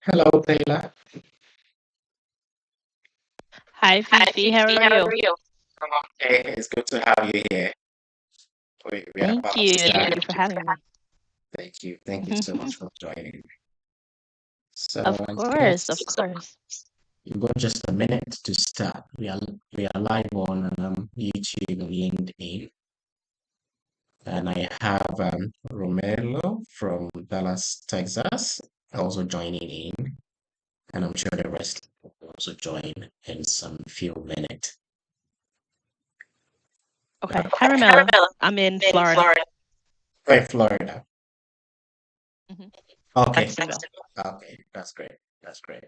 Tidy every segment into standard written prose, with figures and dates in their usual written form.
Hello, Taylor. Hi, Hi, Fifi. How Fifi. are How you? are you? Okay, it's good to have you here. We are Thank about to you. start. Thank you for having me. Thank you. Thank you so much for joining. So Of I course, guess of course. you've got just a minute to start. We are live on YouTube and LinkedIn, and I have Romelo from Dallas, Texas, also joining in, and I'm sure the rest will also join in some few minutes. Okay. Hi, Okay, Ramela. Arabella, I'm in in Florida. Florida. Right, Florida. Hmm. Okay. Jacksonville. Okay, that's great. That's great.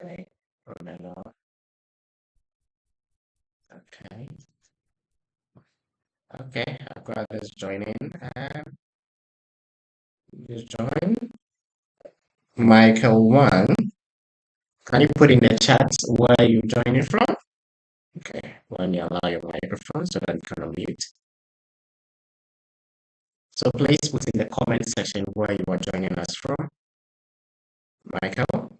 Okay. Romelo. Okay. Okay. I've got this joining. Just join. Michael one. Can you put in the chat where you joining from? Okay. Let me allow your microphone so that you can unmute. So please put in the comment section where you are joining us from, Michael.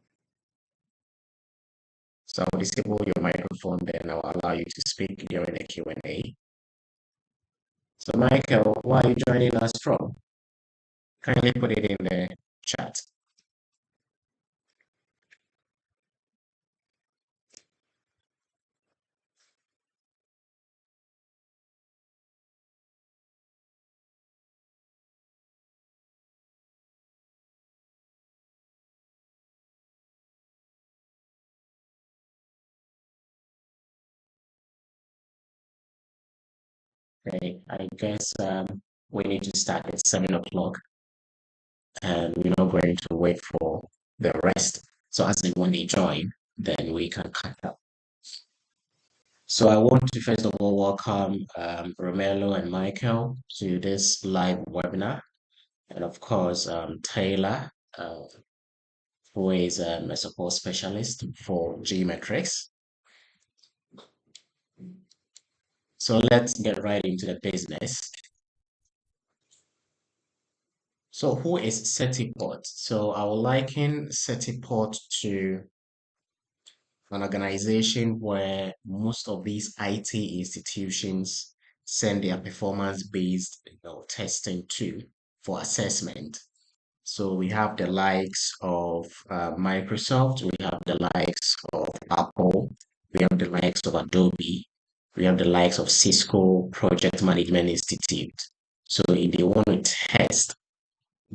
So I'll disable your microphone, then I'll allow you to speak during the Q&A. So Michael, where are you joining us from? Kindly put it in the chat. Okay, I guess we need to start at 7 o'clock, and we're not going to wait for the rest. So as they when they join, then we can cut up. So I want to first of all welcome Romelo and Michael to this live webinar, and of course Taylor, who is a support specialist for Geometrics. So let's get right into the business. So who is Setiport? So I will liken Setiport to an organization where most of these IT institutions send their performance-based, testing to for assessment. So we have the likes of Microsoft, we have the likes of Apple, we have the likes of Adobe, we have the likes of Cisco Project Management Institute. So if they want to test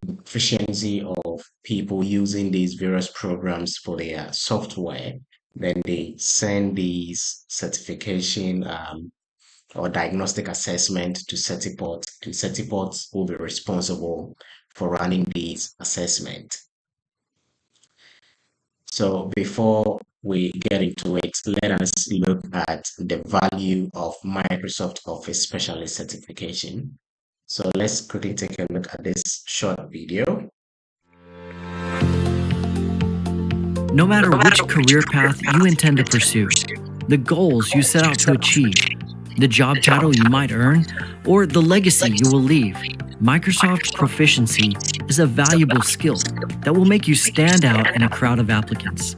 efficiency of people using these various programs for their software, then they send these certification or diagnostic assessment to Certiport, and Certiport will be responsible for running these assessment. So before we get into it, let us look at the value of Microsoft Office Specialist Certification. So let's quickly take a look at this short video. No matter which career path you intend to pursue, the goals you set out to achieve, the job title you might earn, or the legacy you will leave, Microsoft proficiency is a valuable skill that will make you stand out in a crowd of applicants.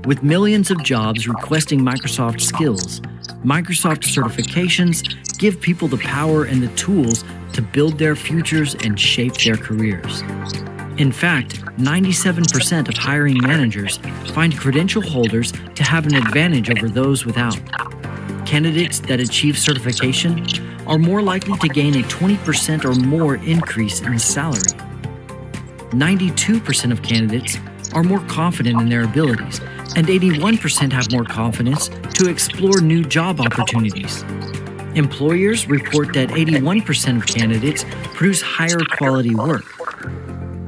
With millions of jobs requesting Microsoft skills, Microsoft certifications give people the power and the tools to build their futures and shape their careers. In fact, 97% of hiring managers find credential holders to have an advantage over those without. Candidates that achieve certification are more likely to gain a 20% or more increase in salary. 92% of candidates are more confident in their abilities, and 81% have more confidence to explore new job opportunities. Employers report that 81% of candidates produce higher quality work.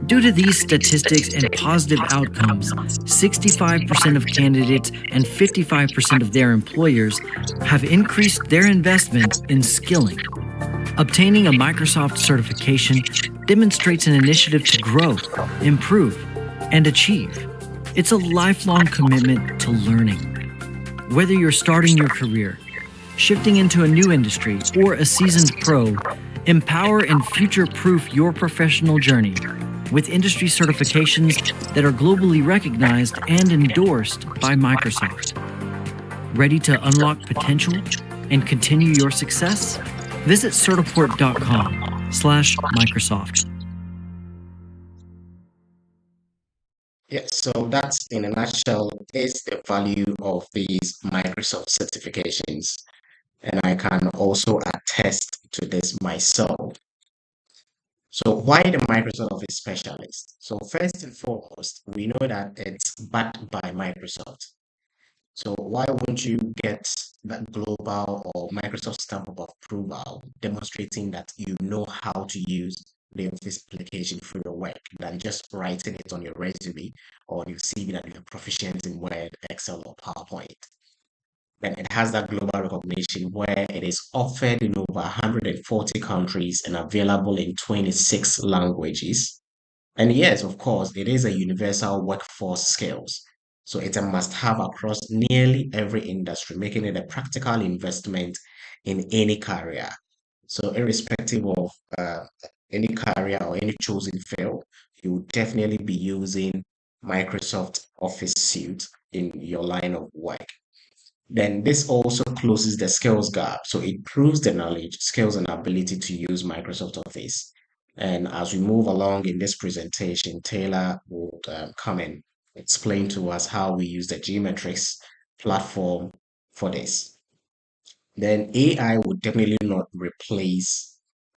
Due to these statistics and positive outcomes, 65% of candidates and 55% of their employers have increased their investment in skilling. Obtaining a Microsoft certification demonstrates an initiative to grow, improve, and achieve. It's a lifelong commitment to learning. Whether you're starting your career, shifting into a new industry, or a seasoned pro, empower and future-proof your professional journey with industry certifications that are globally recognized and endorsed by Microsoft. Ready to unlock potential and continue your success? Visit certiport.com/Microsoft. Yeah, so that's in a nutshell is the value of these Microsoft certifications. And I can also attest to this myself. So why the Microsoft Office Specialist? So first and foremost, we know that it's backed by Microsoft. So why won't you get that global or Microsoft stamp of approval demonstrating that you know how to use the Office application for your work than just writing it on your resume or your CV that you're proficient in Word, Excel, or PowerPoint? Then it has that global recognition where it is offered in over 140 countries and available in 26 languages. And yes, of course, it is a universal workforce skills. So it's a must-have across nearly every industry, making it a practical investment in any career. So irrespective of any career or any chosen field, you will definitely be using Microsoft Office suite in your line of work. Then this also closes the skills gap. So it proves the knowledge, skills, and ability to use Microsoft Office. And as we move along in this presentation, Taylor will come and explain to us how we use the Geometrics platform for this. Then AI would definitely not replace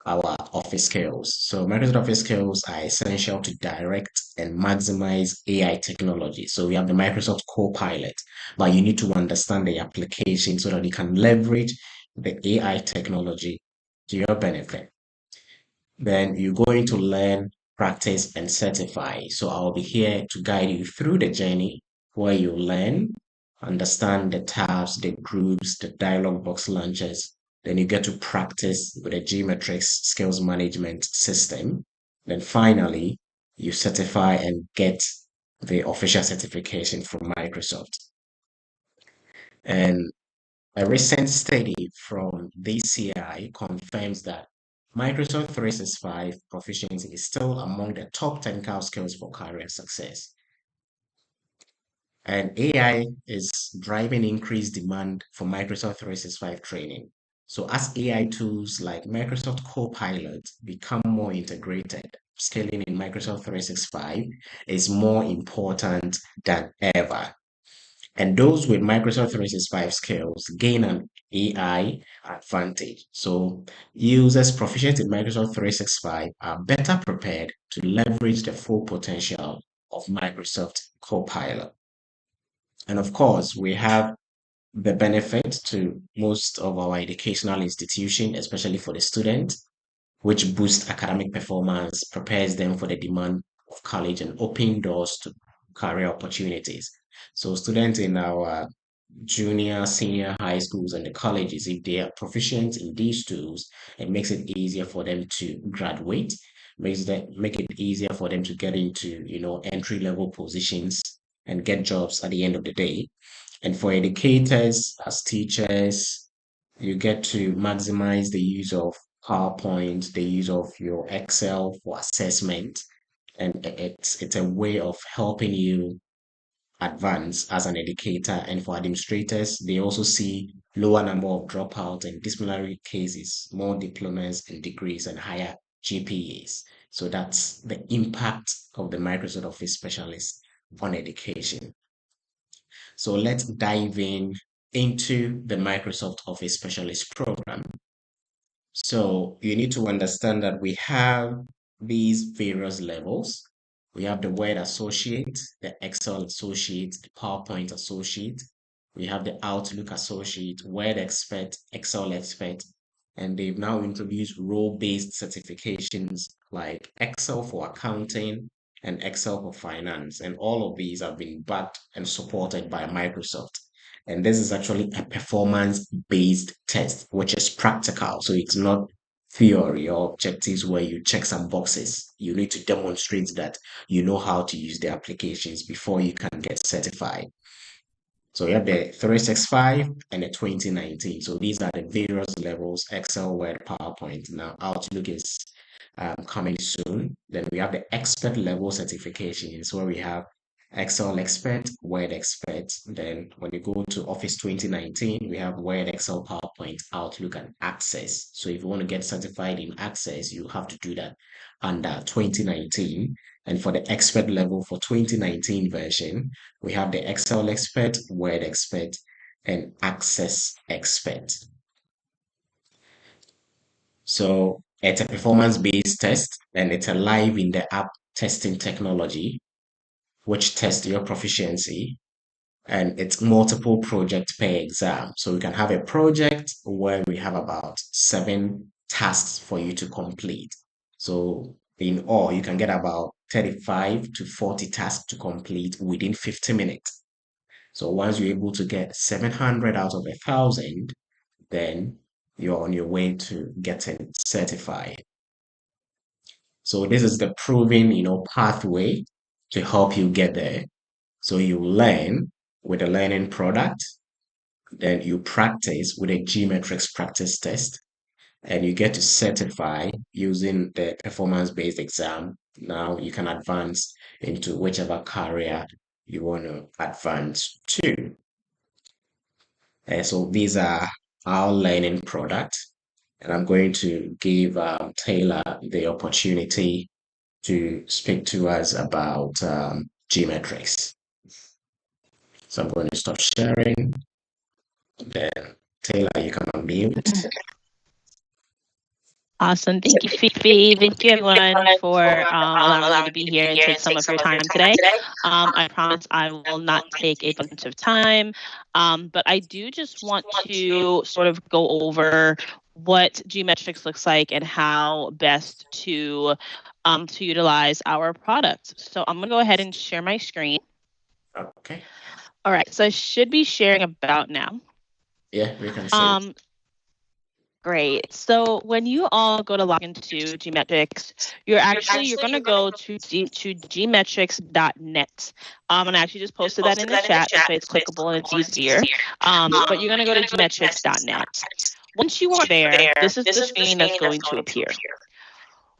our office skills. So Microsoft Office skills are essential to direct and maximize AI technology. So we have the Microsoft Copilot, but you need to understand the application so that you can leverage the AI technology to your benefit. Then you're going to learn, practice, and certify. So I'll be here to guide you through the journey where you learn, understand the tabs, the groups, the dialog box launchers. Then you get to practice with the Geometrics skills management system. Then finally, you certify and get the official certification from Microsoft. And a recent study from DCI confirms that Microsoft 365 proficiency is still among the top technical skills for career success. And AI is driving increased demand for Microsoft 365 training. So as AI tools like Microsoft Copilot become more integrated, scaling in Microsoft 365 is more important than ever. And those with Microsoft 365 skills gain an AI advantage. So users proficient in Microsoft 365 are better prepared to leverage the full potential of Microsoft Copilot. And of course, we have the benefit to most of our educational institutions, especially for the students, which boosts academic performance, prepares them for the demand of college, and open doors to career opportunities. So students in our junior, senior high schools and the colleges, if they are proficient in these tools, it makes it easier for them to graduate, make it easier for them to get into, entry level positions and get jobs at the end of the day. And for educators, as teachers, you get to maximize the use of PowerPoint, the use of your Excel for assessment, and it's a way of helping you advance as an educator. And for administrators, they also see lower number of dropout and disciplinary cases, more diplomas and degrees, and higher GPAs. So that's the impact of the Microsoft Office specialist on education. So let's dive into the Microsoft Office Specialist program. So you need to understand that we have these various levels. We have the Word Associate, the Excel Associate, the PowerPoint Associate. We have the Outlook Associate, Word Expert, Excel Expert, and they've now introduced role-based certifications like Excel for accounting and Excel for finance. And all of these have been backed and supported by Microsoft. And this is actually a performance-based test, which is practical. So it's not theory or objectives where you check some boxes. You need to demonstrate that you know how to use the applications before you can get certified. So we have the 365 and the 2019. So these are the various levels: Excel, Word, PowerPoint. Now Outlook is coming soon. Then we have the expert level certifications where we have Excel expert, Word expert. Then when you go to Office 2019, we have Word, Excel, PowerPoint, Outlook, and Access. So if you want to get certified in Access, you have to do that under 2019. And for the expert level for 2019 version, we have the Excel expert, Word expert, and Access expert. So it's a performance-based test, and it's a live in the app testing technology, which tests your proficiency, and it's multiple projects per exam. So we can have a project where we have about 7 tasks for you to complete. So in all, you can get about 35 to 40 tasks to complete within 50 minutes. So once you're able to get 700 out of 1,000, then you're on your way to getting certified. So this is the proven, pathway to help you get there. So you learn with a learning product, then you practice with a geometrics practice test, and you get to certify using the performance-based exam. Now you can advance into whichever career you want to advance to. So these are our learning products, and I'm going to give Taylor the opportunity to speak to us about geometrics. So I'm going to stop sharing. Then Taylor, you can unmute. Awesome. Thank you, Fifi. Thank you, everyone, for allowing me to be here and take some of your time today. I promise I will not take a bunch of time, but I do just want to sort of go over what geometrics looks like and how best to utilize our product. So I'm going to go ahead and share my screen. Okay. All right. So I should be sharing about now. Yeah, we can see it. Great. So when you all go to log into Geometrics, you're going to go to geometrics.net. And I actually just posted that in the chat. That way it's clickable and it's easier. But you're going to go to geometrics.net. Once you are there, this is the screen that's going to appear.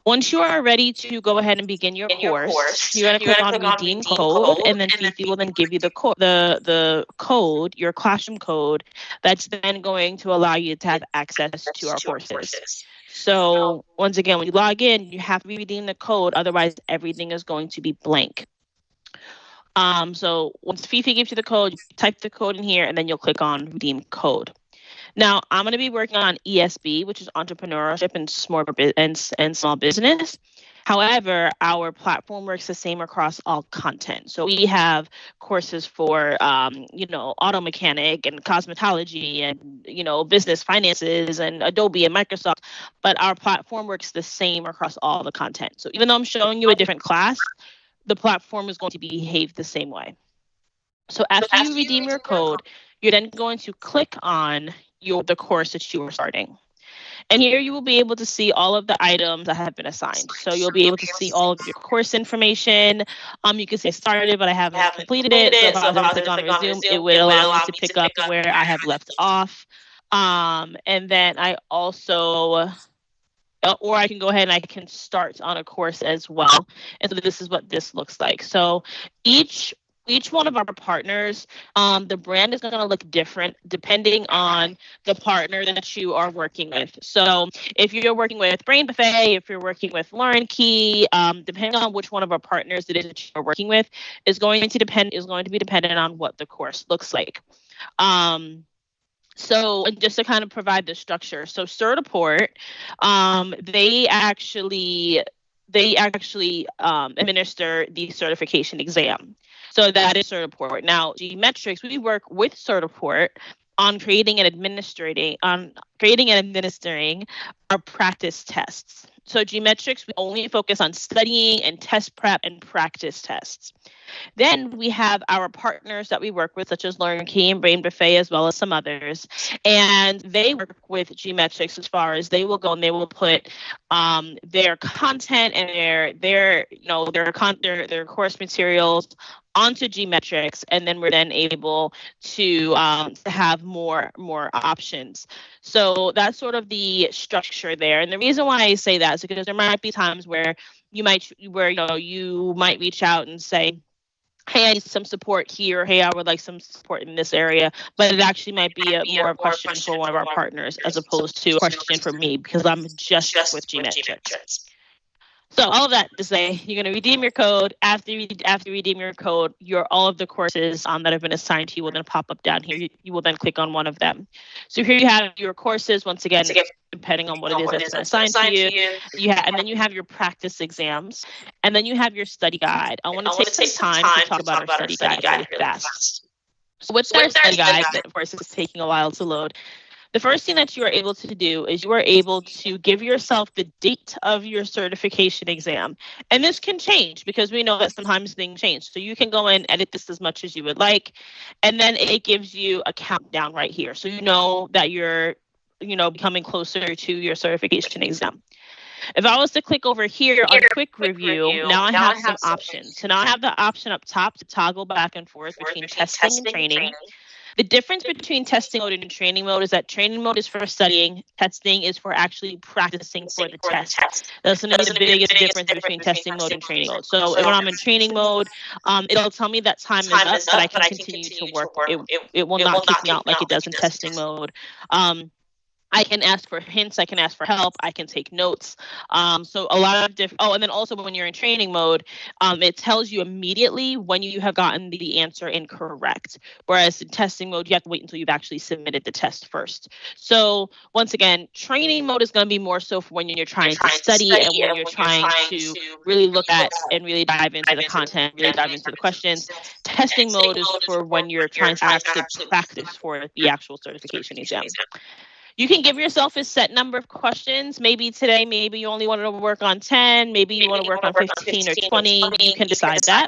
Once you are ready to go ahead and begin your course, you're going to click on Redeem Code, and then Fifi will then give you the code, your classroom code, that's then going to allow you to have access to our courses. So once again, when you log in, you have to redeem the code, otherwise everything is going to be blank. So once Fifi gives you the code, you type the code in here, and then you'll click on Redeem Code. Now, I'm going to be working on ESB, which is entrepreneurship and small business. However, our platform works the same across all content. So we have courses for, auto mechanic and cosmetology and, business finances and Adobe and Microsoft. But our platform works the same across all the content. So even though I'm showing you a different class, the platform is going to behave the same way. So after you redeem your code, you're then going to click on the course that you are starting. And here you will be able to see all of the items that have been assigned. So you'll be able to see all of your course information. You can say started, but I haven't completed it. So if I was to click on resume, it would allow me to pick up where I have left off. And then I also, or I can go ahead and I can start on a course as well. And so this is what this looks like. So each one of our partners, the brand is going to look different depending on the partner that you are working with. So if you're working with Brain Buffet, if you're working with Lauren Key, depending on which one of our partners it is that you're working with, is going to be dependent on what the course looks like. So just to kind of provide the structure, so Certiport, they actually administer the certification exam. So that is Certiport. Now, Geometrics, we work with Certiport on creating and administering our practice tests. So Geometrics, we only focus on studying and test prep and practice tests. Then we have our partners that we work with, such as Lauren Key and Brain Buffet, as well as some others. And they work with Geometrics as far as they will go and they will put their content and their course materials onto Gmetrics, and then we're then able to have more options. So that's sort of the structure there. And the reason why I say that is because there might be times where you might reach out and say, hey, I need some support here. Hey, I would like some support in this area. But it actually might be more of a question for one of our partners as opposed to a question for me, because I'm just with Gmetrics. So all of that to say, you're going to redeem your code. After you redeem your code, all of the courses that have been assigned to you will then pop up down here. You will then click on one of them. So here you have your courses. Once again, depending on what it is that's been assigned to you. And then you have your practice exams, and then you have your study guide. I want to take some time to talk about our study guide really fast. So with our study guide, that of course is taking a while to load, the first thing that you are able to do is you are able to give yourself the date of your certification exam. And this can change because we know that sometimes things change. So you can go and edit this as much as you would like. And then it gives you a countdown right here. So you know that you're, becoming closer to your certification exam. If I was to click over here on quick review, now I have some options. So now I have the option up top to toggle back and forth between testing and training. The difference between testing mode and training mode is that training mode is for studying, testing is for actually practicing for the test. That's going to be the biggest difference between testing mode and training mode. So when I'm in training mode, it'll tell me that time is up, but I can continue to work. It will not kick me out like it does in testing mode. I can ask for hints, I can ask for help, I can take notes. So a lot of different, and then also when you're in training mode, it tells you immediately when you have gotten the answer incorrect. Whereas in testing mode, you have to wait until you've actually submitted the test first. So once again, training mode is going to be more so for when you're trying to study and when you're trying to really look at and really dive into the content, really dive into the questions. Testing mode is for when you're trying to actually practice for the actual certification exam. You can give yourself a set number of questions. Maybe today, maybe you only wanted to work on 10, maybe you want to work on 15 or 20. You can decide that.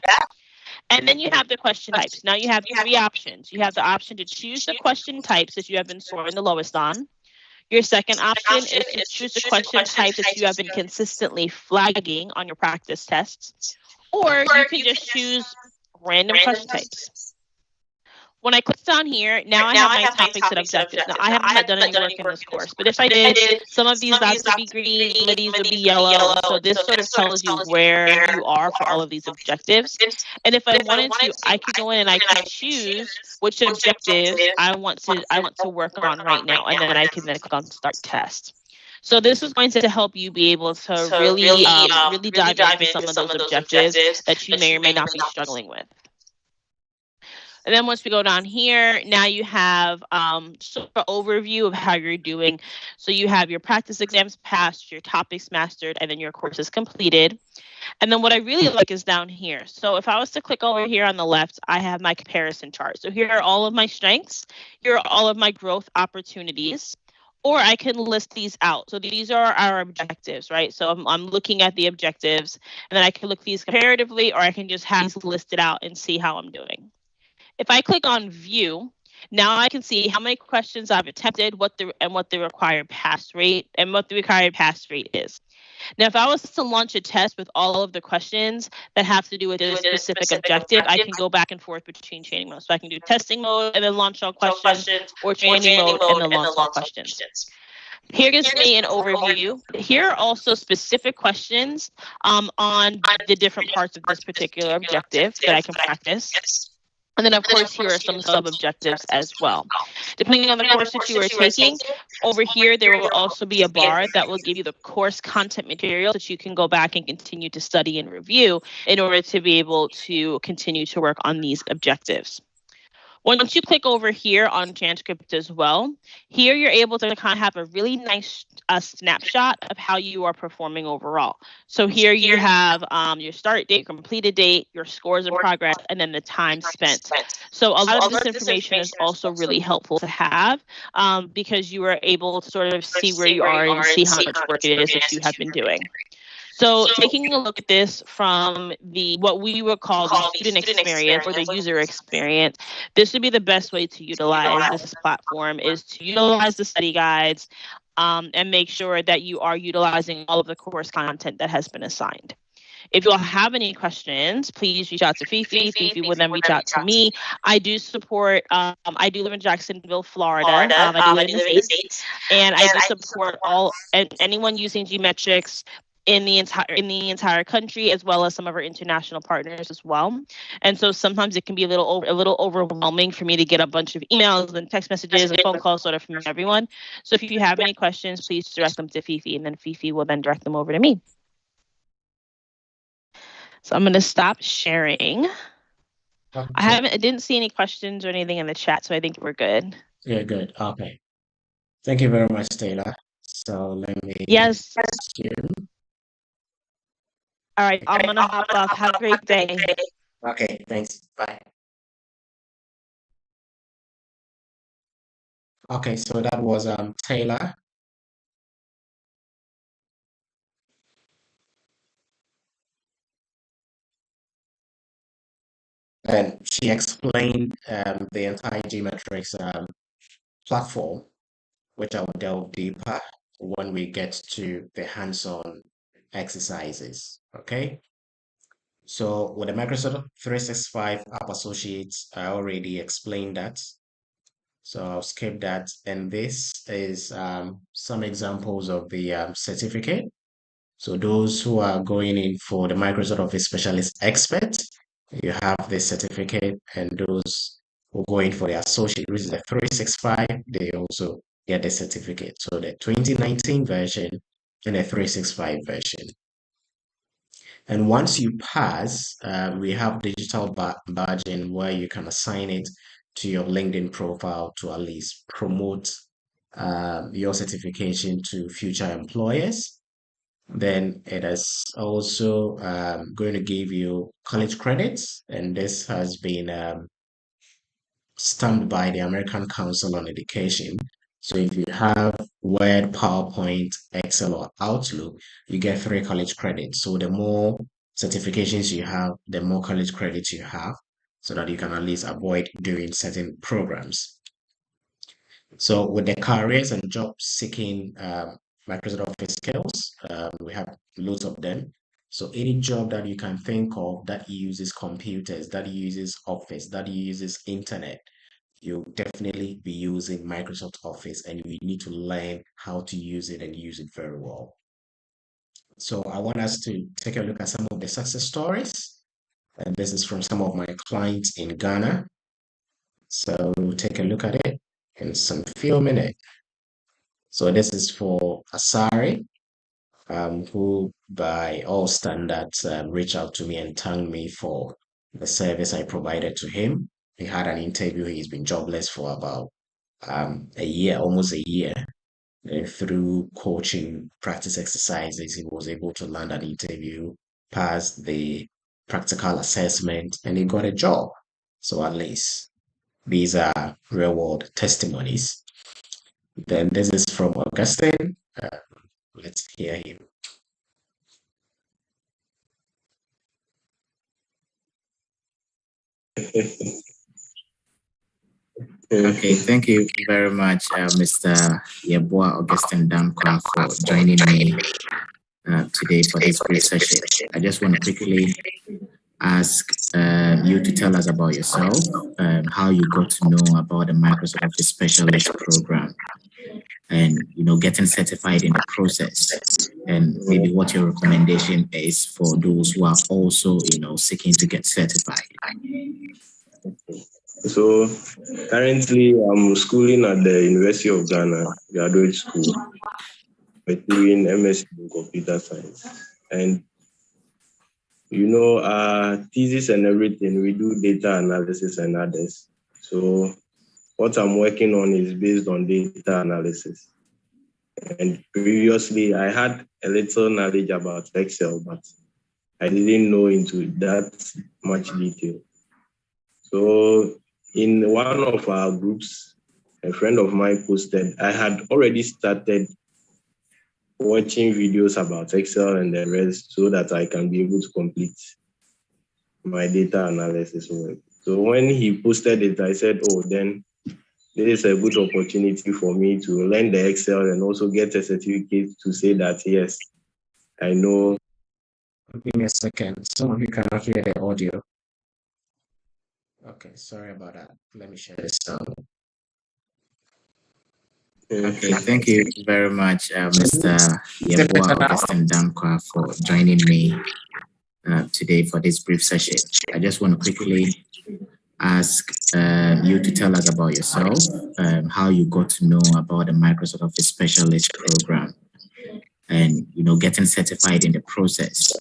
And then you have the question types. Now you have 3 options. You have the option to choose the question types that you have been scoring the lowest on. Your second option is to choose the question type that you have been consistently flagging on your practice tests. Or you can just choose random question types. When I click down here, now I have my topics and objectives. Now, I have not done any work in this course, but if I did, some of these dots would be green, some of these would be yellow. So this sort of tells you where you are for all of these objectives. And if I wanted to, I could go in and I can choose which objective I want to work on right now, and then I can then click on Start Test. So this is going to help you be able to really dive into some of those objectives that you may or may not be struggling with. And then once we go down here, now you have sort of an overview of how you're doing. So you have your practice exams passed, your topics mastered, and then your courses completed. And then what I really like is down here. So if I was to click over here on the left, I have my comparison chart. So here are all of my strengths. Here are all of my growth opportunities. Or I can list these out. So these are our objectives, right? So I'm looking at the objectives, and then I can look at these comparatively, or I can just have these listed out and see how I'm doing. If I click on view, now I can see how many questions I've attempted, what the required pass rate is. Now, if I was to launch a test with all of the questions that have to do with a specific objective, I can go back and forth between training modes. So I can do testing mode and then launch all questions, or training mode and then launch all questions. Here gives me an overview. Here are also specific questions on the different parts of this particular objective that I can practice. And then, of course, here are some sub-objectives as well. Depending on the course that you are taking, over here, there will also be a bar that will give you the course content material that you can go back and continue to study and review in order to be able to continue to work on these objectives. Once you click over here on transcript as well, here you're able to kind of have a really nice snapshot of how you are performing overall. So here you have your start date, completed date, your scores in progress, and then the time spent. So a lot of this information is also really helpful to have because you are able to sort of see where you are and see how much work it is that you have been doing. So taking a look at this from what we would call the student experience or the user experience, this would be the best way to utilize this platform, is to utilize the study guides and make sure that you are utilizing all of the course content that has been assigned. if you all have any questions, please reach out to Fifi. Fifi will then reach out to me. I do support, I do live in Jacksonville, Florida. I do live in the States. And I do support anyone using Gmetrics in the entire country, as well as some of our international partners as well. And so sometimes it can be a little overwhelming for me to get a bunch of emails and text messages and phone calls sort of from everyone. So if you have any questions, please direct them to Fifi, and then Fifi will then direct them over to me. So I'm going to stop sharing. Okay. I didn't see any questions or anything in the chat, so I think we're good. Yeah, good. Okay. Thank you very much, Taylor. So let me. Yes. You. All right. I'm going to hop off. Have a great day. Okay. Thanks. Bye. Okay. So that was Taylor. And she explained the entire Gmetrics platform, which I will delve deeper when we get to the hands-on exercises. Okay. So with the Microsoft 365 App Associates, I already explained that. So I'll skip that. And this is some examples of the certificate. So those who are going in for the Microsoft Office Specialist Expert, you have this certificate, and those who go in for the associate, which is the 365, they also get the certificate. So the 2019 version and the 365 version. And once you pass, we have digital badging where you can assign it to your LinkedIn profile to at least promote your certification to future employers. Then it is also going to give you college credits, and this has been stamped by the American Council on Education. So if you have Word, PowerPoint, Excel, or Outlook, you get 3 college credits. So the more certifications you have, the more college credits you have, so that you can at least avoid doing certain programs. So with the careers and job seeking Microsoft Office skills, we have loads of them. So any job that you can think of that uses computers, that uses Office, that uses internet, you'll definitely be using Microsoft Office, and you need to learn how to use it and use it very well. So I want us to take a look at some of the success stories. And this is from some of my clients in Ghana. So we'll take a look at it in some few minutes. So this is for Asari, who by all standards reached out to me and thanked me for the service I provided to him. He had an interview. He's been jobless for about a year, almost a year. And through coaching practice exercises, he was able to land an interview, pass the practical assessment, and he got a job. So at least these are real world testimonies. Then this is from Augustine. Let's hear him. Okay, thank you very much, Mr. Yeboah Augustine Dankwa, for joining me today for this brief session. I just want to quickly ask you to tell us about yourself, how you got to know about the Microsoft Office Specialist Program, and getting certified in the process, and maybe what your recommendation is for those who are also seeking to get certified. So currently I'm schooling at the University of Ghana Graduate School. We're doing MSc in Computer Science. And thesis and everything, we do data analysis and others. So what I'm working on is based on data analysis. And previously I had a little knowledge about Excel, but I didn't know into that much detail. So in one of our groups, a friend of mine posted, I had already started watching videos about Excel and the rest so that I can be able to complete my data analysis work. So when he posted it, I said, oh, then this is a good opportunity for me to learn the Excel and also get a certificate to say that, yes, I know. Give me a second. Some of you cannot hear the audio. Okay, sorry about that. Let me share this sound. Okay, thank you very much, Mr. Yeboah Augustine Dankwa, for joining me today for this brief session. I just want to quickly ask you to tell us about yourself, how you got to know about the Microsoft Office Specialist program, and getting certified in the process,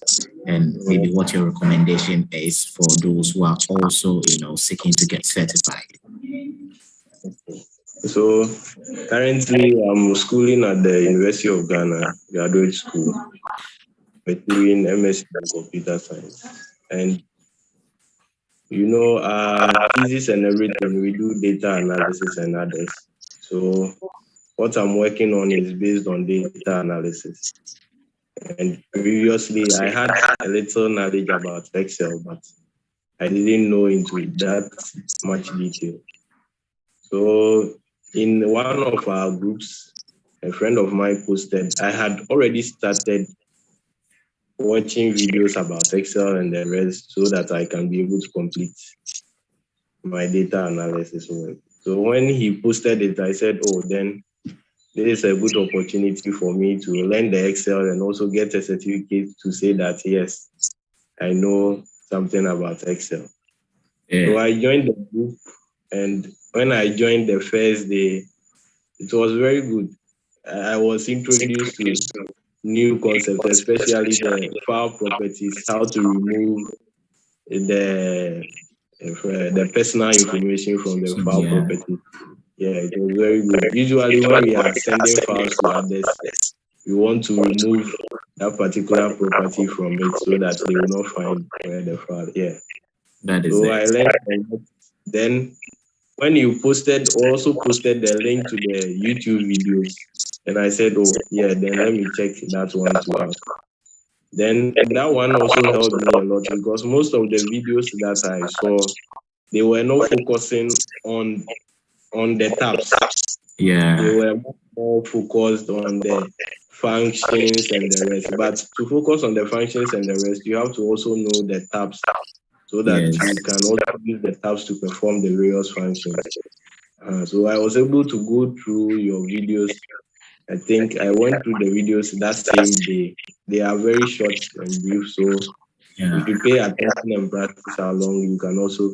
and maybe what your recommendation is for those who are also seeking to get certified. So currently I'm schooling at the University of Ghana Graduate School, doing MSc in Computer Science. And thesis and everything, we do data analysis and others. So what I'm working on is based on data analysis. And previously I had a little knowledge about Excel, but I didn't know into that much detail. So in one of our groups, a friend of mine posted, I had already started watching videos about Excel and the rest so that I can be able to complete my data analysis work. So when he posted it, I said, oh, then this is a good opportunity for me to learn the Excel and also get a certificate to say that, yes, I know something about Excel. Yeah. So I joined the group, and when I joined the first day, it was very good. I was introduced to new concepts, especially the file properties, how to remove the personal information from the file property. Yeah, it was very good. Usually when we are sending files to others, we want to remove that particular property from it so that they will not find where the file. Yeah. That is so it. I learned. Then when you also posted the link to the YouTube videos, and I said, oh yeah, then let me check that one too out. Then that one also helped me a lot because most of the videos that I saw, they were not focusing on the tabs. Yeah. They were more focused on the functions and the rest. But to focus on the functions and the rest, you have to also know the tabs so that you can also use the tabs to perform the various functions. So I was able to go through your videos. I think I went through the videos that same day. They are very short and brief, so if you pay attention and practice along, you can also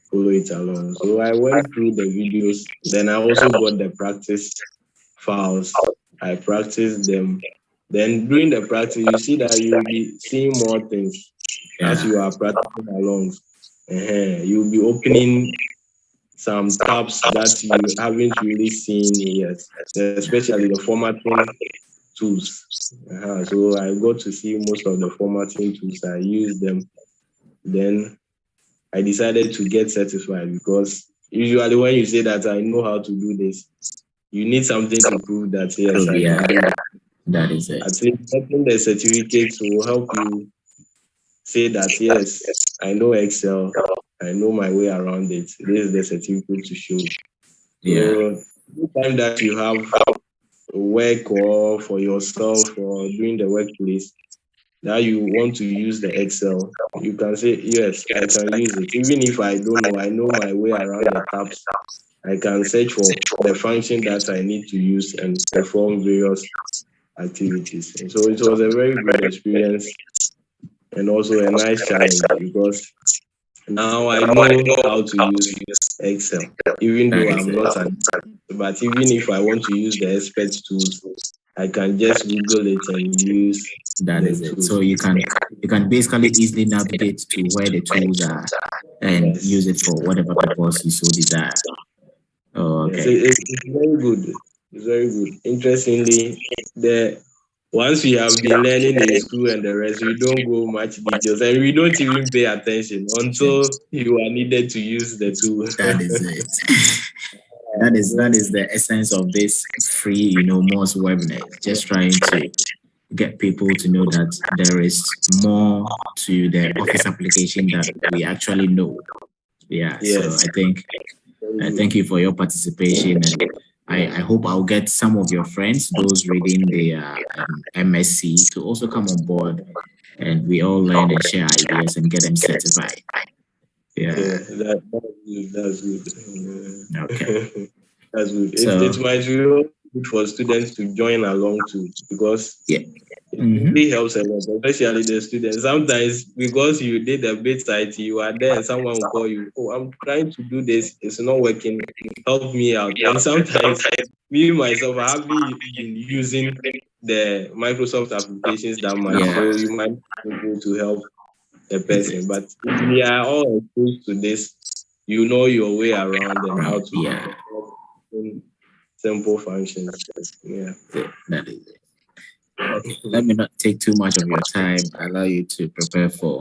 follow it along. So I went through the videos, then I also got the practice files. I practiced them. Then during the practice, you see that you'll be seeing more things as you are practicing along. You'll be opening some tabs that you haven't really seen yet, especially the formatting tools. So I got to see most of the formatting tools. I used them. Then I decided to get certified because usually when you say that I know how to do this, you need something to prove that, yes, I can do it. That is it. I think getting the certificates will help you say that, yes, I know Excel, I know my way around it. This is the certificate to show. So the time that you have work or for yourself or during the workplace, now you want to use the Excel, you can say, yes, I can use it. Even if I don't know, I know my way around the tabs. I can search for the function that I need to use and perform various activities. And so it was a very good experience and also a nice challenge because now I know how to use Excel, even though I'm not an expert. But even if I want to use the expert tools, I can just Google it and use that is it. So you can basically easily navigate to where the tools are and use it for whatever purpose you so desire. Oh, okay. Yes, it's very good. It's very good. Interestingly, once we have been learning in school and the rest, we don't go much details and we don't even pay attention until you are needed to use the tool. That is it. That is the essence of this free, Moz webinar. Just trying to get people to know that there is more to the Office application that we actually know. Yeah. Yes. So I thank you for your participation, and I hope I'll get some of your friends, those reading the MSc, to also come on board, and we all learn and share ideas and get them certified. Yeah. That's good. Okay. That's good. So, it might be good for students to join along too, because it Mhm. really helps a lot, especially the students. Sometimes because you did a bit site, you are there and someone will call you, oh, I'm trying to do this, it's not working, help me out. And sometimes me myself, I haven't been using the Microsoft applications that much, Yeah. so you might be able to help the person. But if we are all exposed to this, you know your way around and how to perform simple functions. Yeah. That is it. Okay. Let me not take too much of your time. Allow you to prepare for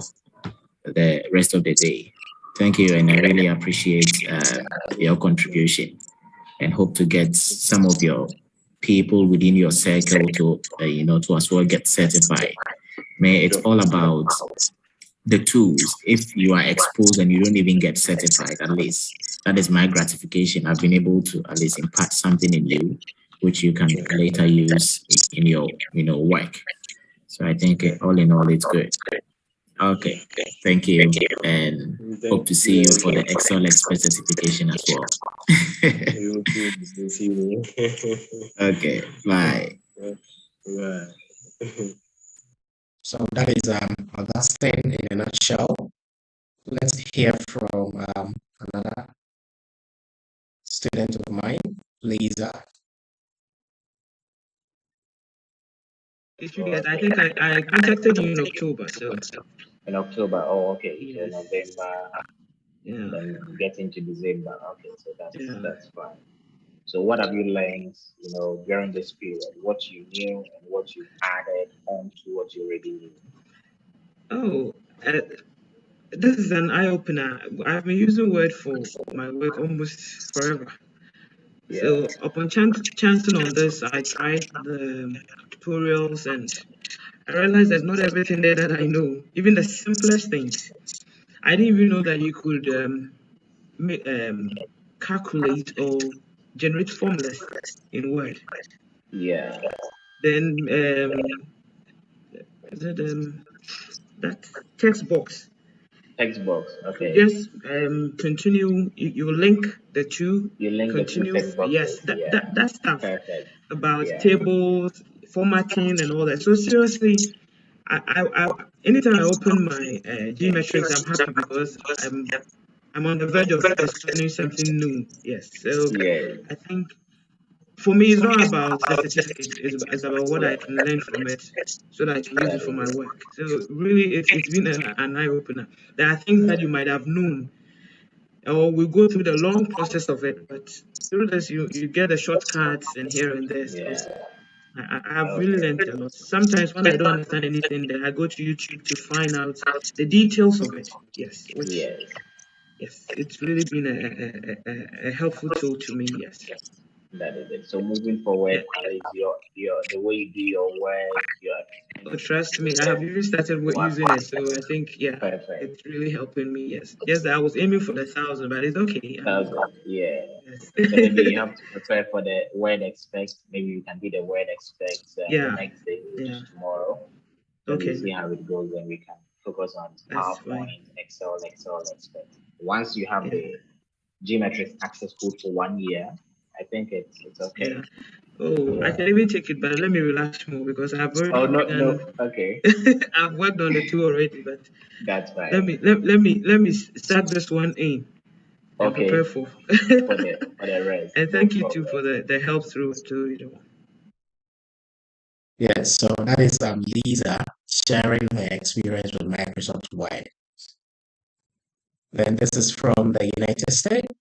the rest of the day. Thank you, and I really appreciate your contribution, and hope to get some of your people within your circle to to as well get certified. It's all about the tools. If you are exposed and you don't even get certified, at least that is my gratification. I've been able to at least impart something in you, which you can later use in your work. So I think all in all, it's good. Okay, thank you, and hope to see you for the Excel Expert certification as well. You too. See you. Okay, bye. Right. So that is Augustine in a nutshell. Let's hear from another student of mine, Lisa. I think I contacted you in October, so. In October, oh, okay. Yes. So November, then get into December. Okay, so that's fine. So what have you learned, during this period? What you knew and what you added on to what you already knew? Oh, this is an eye-opener. I've been using Word for my work almost forever. Yeah. So upon chancing on this, I tried the tutorials and I realized there's not everything there that I know, even the simplest things. I didn't even know that you could calculate or generate formulas in Word. Yeah. Then that text box. Text box, okay. Just continue. You link the two. You link continue. the two text boxes. Yes, that stuff. Perfect. About tables, formatting, and all that. So seriously, I anytime I open my geometrics, I'm happy because I'm on the verge of just learning something new. Yes. So I think for me, it's not about the certificate. It's about what I can learn from it, so that I can use it for my work. So really, it's been an eye opener. There are things that you might have known, or we go through the long process of it, but through this, you get the shortcuts and here and there. So I've really learned a lot. Sometimes when I don't understand anything, then I go to YouTube to find out the details of it. Yes, yes, it's really been a helpful tool to me. Yes. That is it. So moving forward, at least the way you do your work, trust me, I have even started using it. So I think perfect. It's really helping me. Yes. Yes, I was aiming for the 1,000, but it's okay. 1,000, yeah. Yes. So maybe you have to prepare for the word expect. Maybe you can do the word expect the next day, which is tomorrow. So Okay. we see how it goes, and we can focus on PowerPoint, Excel expect. Once you have the geometric access code for 1 year, I think it's okay. Yeah. Oh, I can even take it, but let me relax more because I've already. Oh no, okay. I've worked on the two already, but that's fine. Let me start this one in. And prepare for the rest. And thank you too for the help through to Yes, so that is Lisa sharing her experience with Microsoft Word. Then this is from the United States.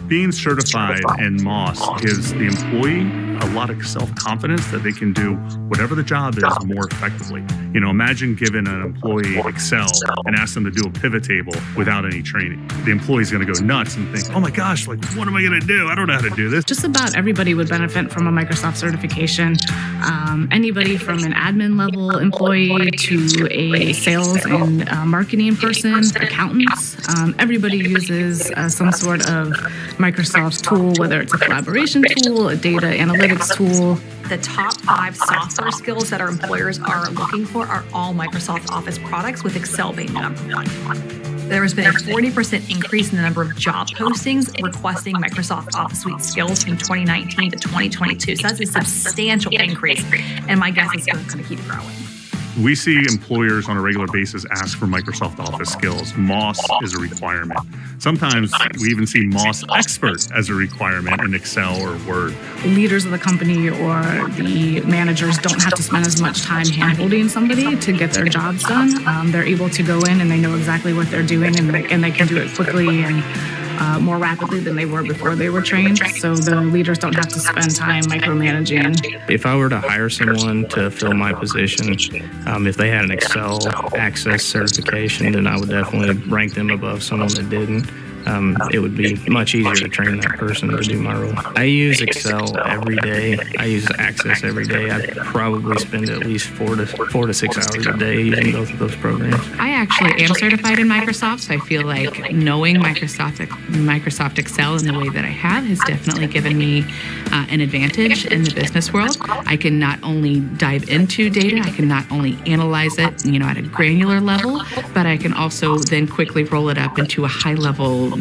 Being certified in MOS gives the employee a lot of self-confidence that they can do whatever the job is more effectively. You know, imagine giving an employee Excel and ask them to do a pivot table without any training. The employee's going to go nuts and think, oh my gosh, like, what am I going to do? I don't know how to do this. Just about everybody would benefit from a Microsoft certification. Anybody from an admin level employee to a sales and marketing person, accountants. Everybody uses some sort of Microsoft tool, whether it's a collaboration tool, a data analytics tool. The top 5 software skills that our employers are looking for are all Microsoft Office products, with Excel being the number 1. There has been a 40% increase in the number of job postings requesting Microsoft Office Suite skills from 2019 to 2022. So that's a substantial increase, and my guess is it's going to keep growing. We see employers on a regular basis ask for Microsoft Office skills. MOS is a requirement. Sometimes we even see MOS expert as a requirement in Excel or Word. Leaders of the company or the managers don't have to spend as much time hand-holding somebody to get their jobs done. They're able to go in and they know exactly what they're doing, and they can do it quickly and more rapidly than they were before they were trained. So the leaders don't have to spend time micromanaging. If I were to hire someone to fill my position, if they had an Excel Access certification, then I would definitely rank them above someone that didn't. It would be much easier to train that person to do my role. I use Excel every day. I use Access every day. I probably spend at least 4 to 6 hours a day using both of those programs. I actually am certified in Microsoft, so I feel like knowing Microsoft Excel in the way that I have has definitely given me an advantage in the business world. I can not only dive into data, I can not only analyze it, at a granular level, but I can also then quickly roll it up into a high-level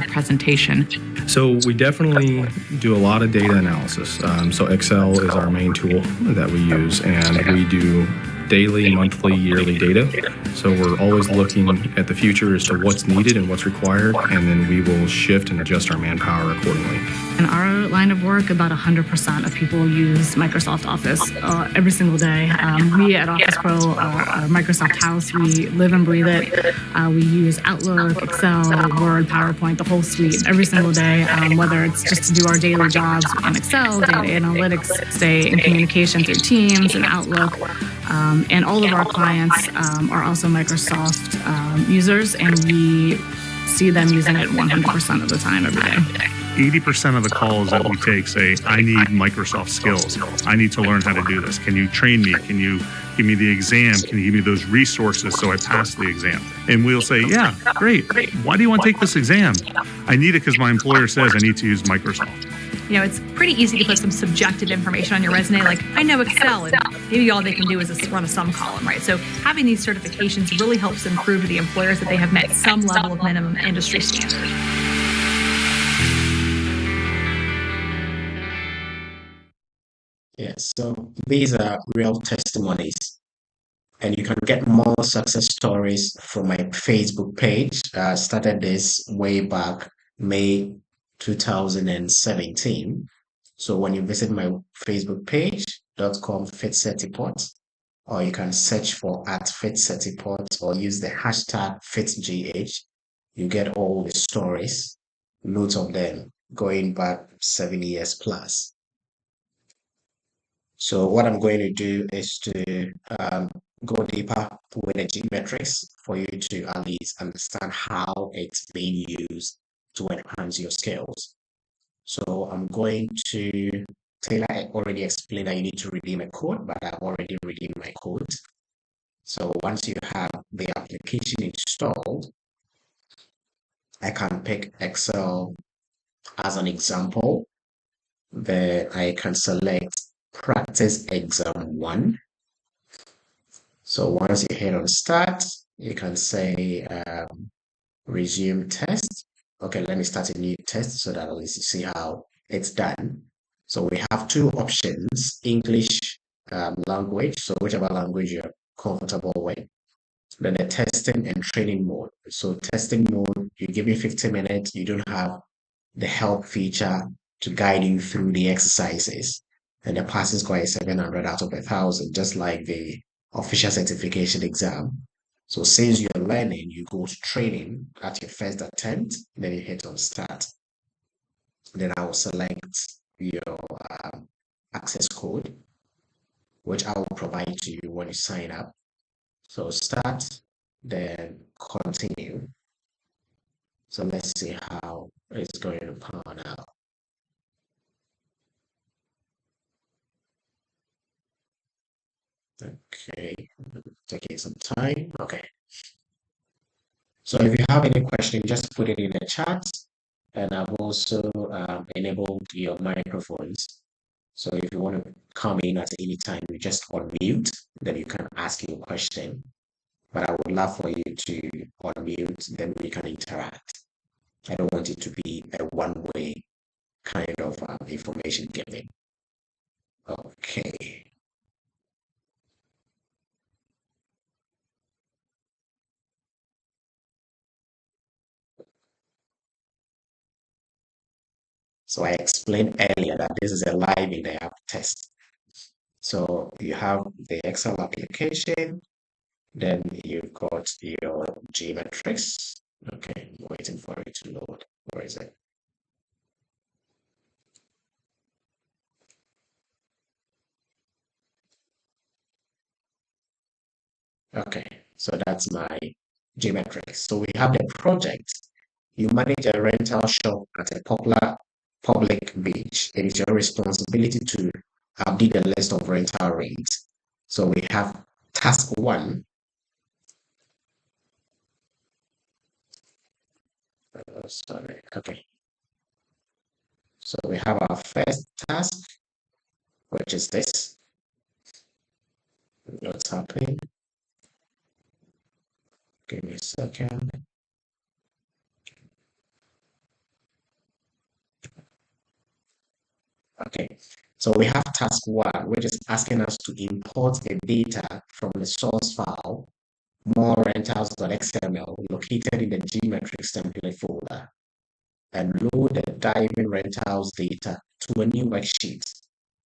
presentation. So we definitely do a lot of data analysis. So Excel is our main tool that we use, and we do daily, monthly, yearly data. So we're always looking at the future as to what's needed and what's required, and then we will shift and adjust our manpower accordingly. In our line of work, about 100% of people use Microsoft Office every single day. We at Office Pro are a Microsoft house. We live and breathe it. We use Outlook, Excel, Word, PowerPoint, the whole suite every single day, whether it's just to do our daily jobs in Excel, data analytics, stay in communication through Teams and Outlook. And all of our clients are also Microsoft users, and we see them using it 100% of the time every day. 80% of the calls that we take say, I need Microsoft skills. I need to learn how to do this. Can you train me? Can you give me the exam? Can you give me those resources so I pass the exam? And we'll say, yeah, great. Why do you want to take this exam? I need it because my employer says I need to use Microsoft. It's pretty easy to put some subjective information on your resume, like I know Excel, and maybe all they can do is run a sum column, right? So having these certifications really helps them prove to the employers that they have met some level of minimum industry standard. Yes, so these are real testimonies, and you can get more success stories from my Facebook page. I started this way back May 2017. So when you visit my Facebook page, .com/FitSetiport, or you can search for @FitSetiport or use the hashtag FitGH, you get all the stories, loads of them going back 7 years plus. So what I'm going to do is to go deeper with the G metrics for you to at least understand how it's being used to enhance your skills. So I'm going to, Taylor already explained that you need to redeem a code, but I've already redeemed my code. So once you have the application installed, I can pick Excel as an example. Then I can select Practice Exam 1. So once you hit on Start, you can say Resume Test. Okay, let me start a new test so that at least you see how it's done. So we have 2 options, English language, so whichever language you're comfortable with. Then the testing and training mode. So testing mode, you give me 50 minutes, you don't have the help feature to guide you through the exercises. And the passing score is 700 out of 1,000, just like the official certification exam. So since you're learning, you go to training at your first attempt, then you hit on Start. Then I will select your access code, which I will provide to you when you sign up. So start, then continue. So let's see how it's going to pan out. Okay, taking some time. Okay. So if you have any question, just put it in the chat, and I've also enabled your microphones. So if you want to come in at any time, you just unmute, then you can ask your question. But I would love for you to unmute, then we can interact. I don't want it to be a one-way kind of information giving. Okay. So I explained earlier that this is a live in the app test. So you have the Excel application, then you've got your geometrics. Okay, I'm waiting for it to load. Where is it? Okay, so that's my geometrics. So we have the project. You manage a rental shop at a popular public beach. It is your responsibility to update the list of rental rates. So we have task one. Sorry, okay. So we have our first task, which is this. What's happening? Give me a second. Okay, so we have task one, which is asking us to import the data from the source file, more rentals.xml, located in the geometrics template folder, and load the diving rentals data to a new worksheet.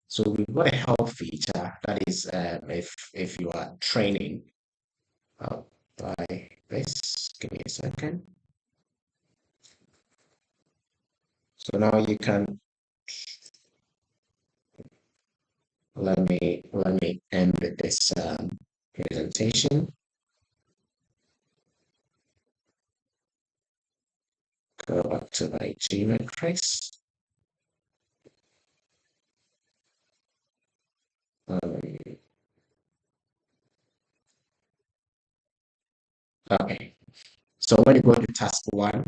So we've got a help feature that is if you are training by this. Give me a second. So now you can let me end this presentation. Go back to my geometrics. Okay, so when you go to task one,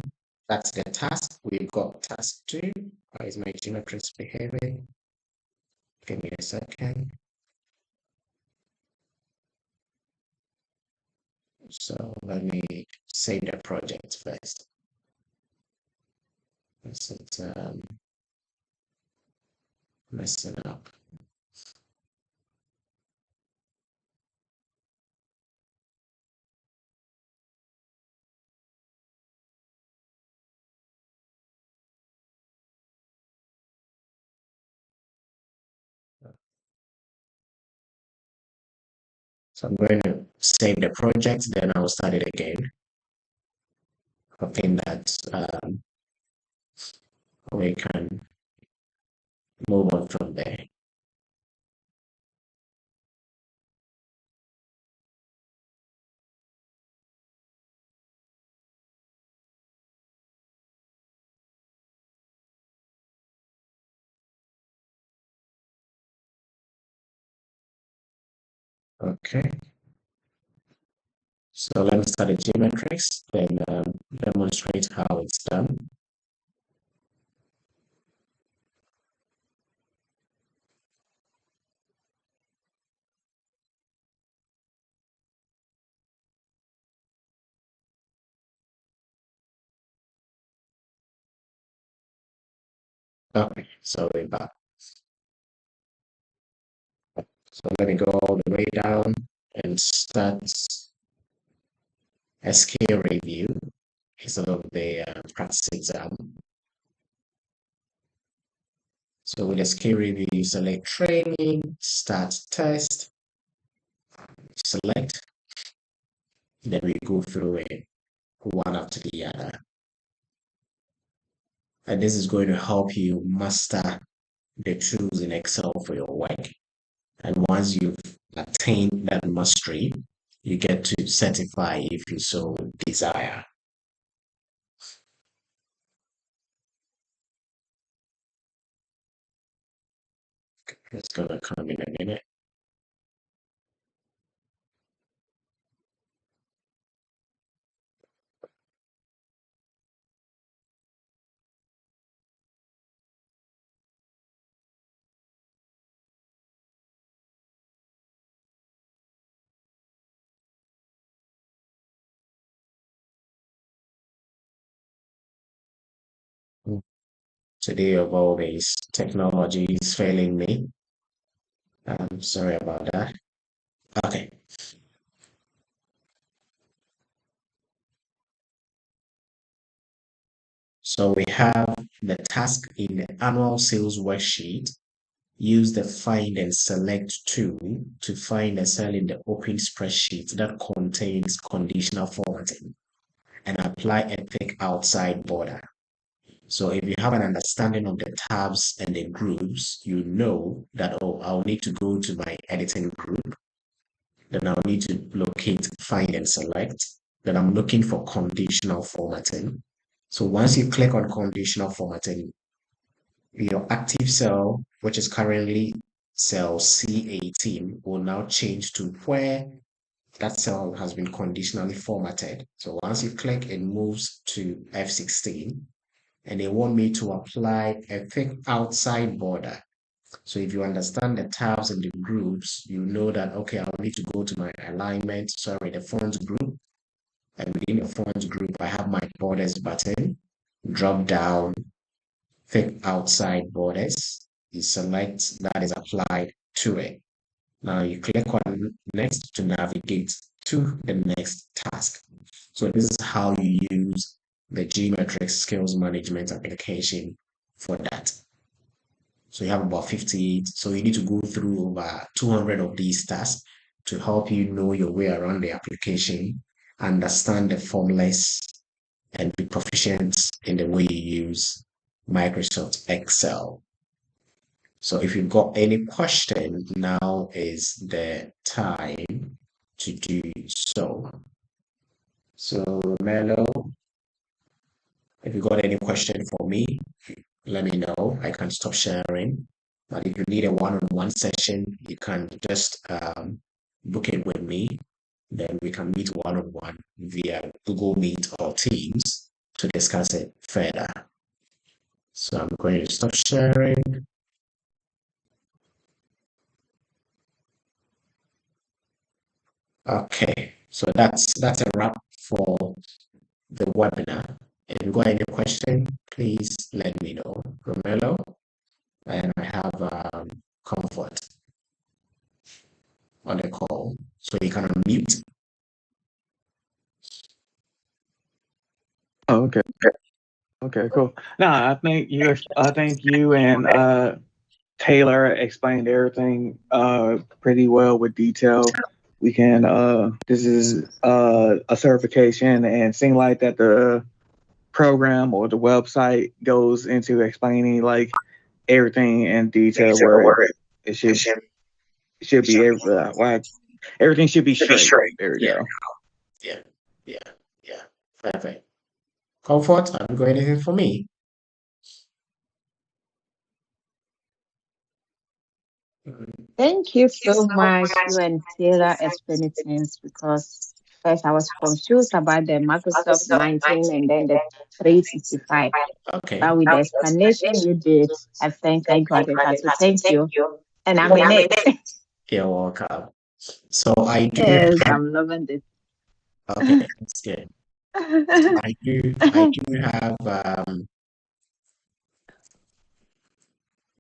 that's the task. We've got task two. How is my geometrics behaving? Give me a second. So let me save the project first. This is messing up. So I'm going to save the project, then I'll start it again. Hoping that we can move on from there. Okay. So let me start the geometrics, then demonstrate how it's done. Okay, so we're back. So let me go all the way down and start a skill review instead of the practice exam. So with the skill review, you select training, start test, select, then we go through it one after the other. And this is going to help you master the tools in Excel for your work. And once you've attained that mastery, you get to certify if you so desire. It's gonna come in a minute. Today of all days, technology is failing me. I'm sorry about that. Okay. So we have the task in the annual sales worksheet. Use the find and select tool to find a cell in the open spreadsheet that contains conditional formatting and apply a thick outside border. So if you have an understanding of the tabs and the groups, you know that, oh, I'll need to go to my editing group. Then I'll need to locate, find, and select. Then I'm looking for conditional formatting. So once you click on conditional formatting, your active cell, which is currently cell C18, will now change to where that cell has been conditionally formatted. So once you click, it moves to F16, and they want me to apply a thick outside border. So if you understand the tabs and the groups, you know that, okay, I'll need to go to my alignment, the fonts group. And within the fonts group, I have my borders button, drop down, thick outside borders. You select that is applied to it. Now you click on next to navigate to the next task. So this is how you use the geometric skills management application for that. So you have about 58. So you need to go through over 200 of these tasks to help you know your way around the application, understand the formulas, and be proficient in the way you use Microsoft Excel. So if you've got any question, now is the time to do so. So Melo, if you got any question for me, let me know. I can stop sharing. But if you need a one-on-one session, you can just book it with me. Then we can meet one-on-one via Google Meet or Teams to discuss it further. So I'm going to stop sharing. Okay, so that's a wrap for the webinar. If you got any question, please let me know. Romelo, and I have Comfort on the call, so you can unmute. Oh, okay. Okay, cool. No, I think you and Taylor explained everything pretty well with detail. We can this is a certification, and seem like that the program or the website goes into explaining like everything in detail where it should be everything should be straight. There you go. Yeah. Perfect. Comfort, have you got anything for me? Thank you so much. You and Taylor explained things because first I was confused about the Microsoft 19 and then the 365. Okay. But with the explanation you did, I think I got it. So thank you. And I'm in it. You're welcome. So I do. Yes, I'm loving it. Okay, that's good. I do have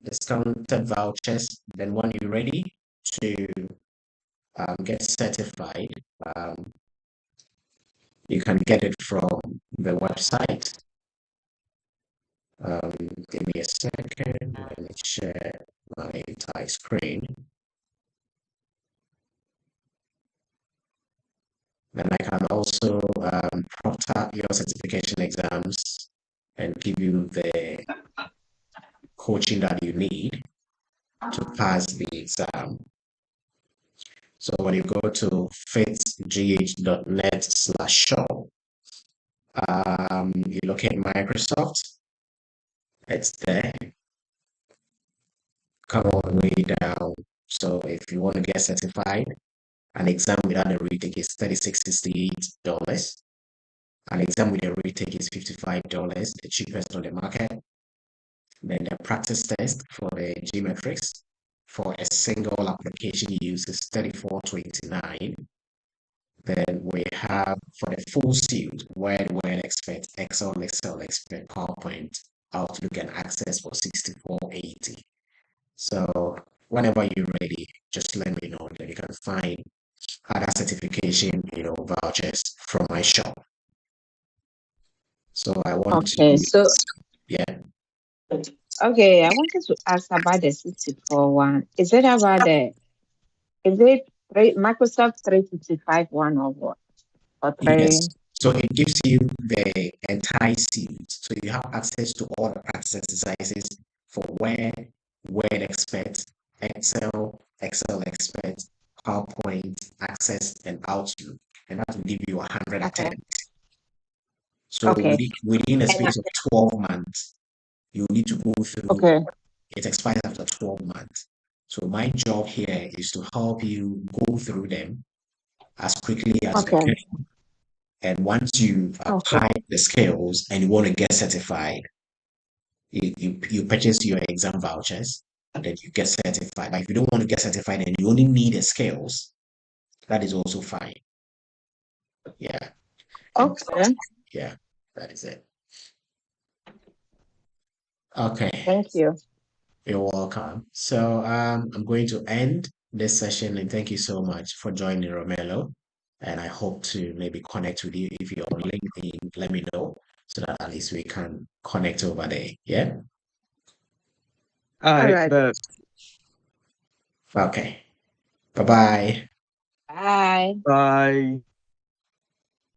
discounted vouchers. Then when you're ready to get certified, you can get it from the website. Give me a second. Let me share my entire screen. Then I can also prompt out your certification exams and give you the coaching that you need to pass the exam. So when you go to fitgh.net/shop, you locate Microsoft, it's there. Come all the way down. So if you want to get certified, an exam without a retake is $36.68. An exam with a retake is $55, the cheapest on the market. Then the practice test for the geometrics for a single application use is $34.29. Then we have for the full suite, Word Expert, Excel Expert, PowerPoint, Outlook, and Access for $64.80. So whenever you're ready, just let me know. Then you can find other certification, vouchers from my shop. So I want Okay, so yeah. okay, I wanted to ask about the 64 one. Is it Microsoft 365 one or what? Or Yes. 3? So it gives you the entire suite. So you have access to all the practice exercises for Word Expert, Excel Expert, PowerPoint, Access, and Outlook. And that will give you 100 attempts. So Okay. within a space of 12 months, you need to go through. Okay. It expires after 12 months. So my job here is to help you go through them as quickly as you can. And once you apply the skills and you want to get certified, you purchase your exam vouchers and then you get certified. But if you don't want to get certified and you only need the skills, that is also fine. Yeah. Okay. Yeah, that is it. Okay. Thank you. You're welcome. So I'm going to end this session and thank you so much for joining, Romelo. And I hope to maybe connect with you. If you're on LinkedIn, let me know so that at least we can connect over there. Yeah. All right. Okay. Bye-bye. Bye. Bye.